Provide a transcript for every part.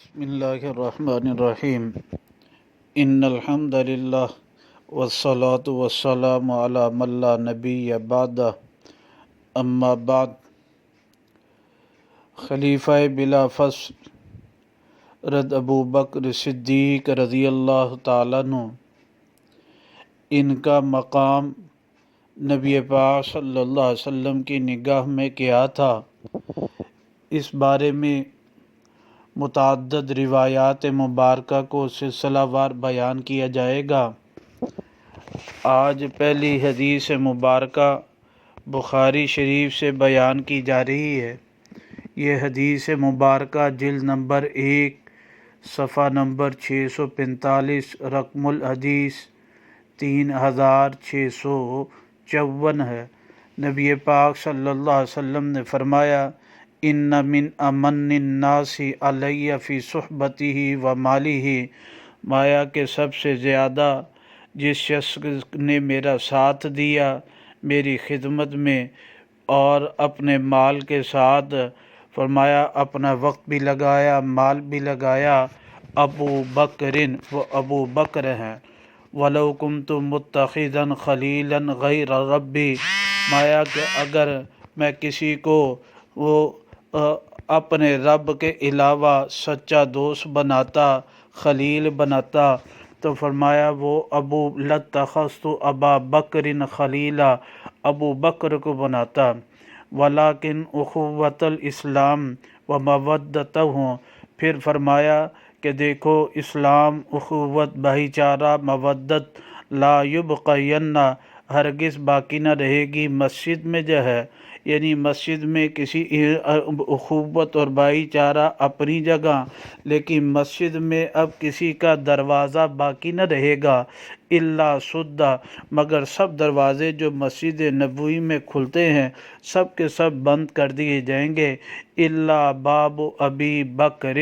بسم اللہ الرحمن الرحیم ان الحمد للہ والصلاة والسلام علی من لا نبی بعد اما بعد خلیفہ بلا فصل رد ابو بکر صدیق رضی اللہ تعالیٰ عنہ، ان کا مقام نبی پاک صلی اللہ علیہ وسلم کی نگاہ میں کیا تھا، اس بارے میں متعدد روایات مبارکہ کو سلسلہ وار بیان کیا جائے گا۔ آج پہلی حدیث مبارکہ بخاری شریف سے بیان کی جا رہی ہے۔ یہ حدیث مبارکہ جلد نمبر 1 صفحہ نمبر 645 رقم الحدیث 3654 ہے۔ نبی پاک صلی اللہ علیہ وسلم نے فرمایا، ان من امن الناس علی فی صحبتہ و مالہ، مایا کہ سب سے زیادہ جس شخص نے میرا ساتھ دیا میری خدمت میں اور اپنے مال کے ساتھ، فرمایا اپنا وقت بھی لگایا مال بھی لگایا، ابو بکر، وہ ابو بکر ہیں۔ وَلَوْ كُنْتُ مُتَّخِذًا خَلِيلًا غَيْرَ رَبِّي، مایا کہ اگر میں کسی کو وہ اپنے رب کے علاوہ سچا دوست بناتا، خلیل بناتا، تو فرمایا وہ ابو لَاتَّخَذْتُ ابا بکر خلیلا، ابو بکر کو بناتا۔ وَلَٰكِنْ أُخُوَّةَ الْإِسْلَامِ وَمَوَدَّتُهُ، پھر فرمایا کہ دیکھو اسلام، اخوت، بھائی چارہ، مودت، لا یبقین، ہرگز باقی نہ رہے گی مسجد میں جو ہے، یعنی مسجد میں کسی اخوت اور بھائی چارہ اپنی جگہ، لیکن مسجد میں اب کسی کا دروازہ باقی نہ رہے گا، الا سدّ، مگر سب دروازے جو مسجد نبوی میں کھلتے ہیں سب کے سب بند کر دیے جائیں گے، الا باب ابی بکر،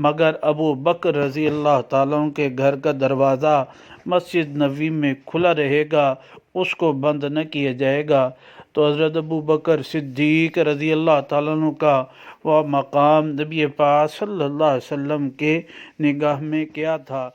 مگر ابو بکر رضی اللہ تعالیٰ عنہ کے گھر کا دروازہ مسجد نبوی میں کھلا رہے گا، اس کو بند نہ کیا جائے گا۔ تو حضرت ابو بکر صدیق رضی اللہ تعالیٰ عنہ کا وہ مقام نبی پاک صلی اللہ علیہ وسلم کے نگاہ میں کیا تھا۔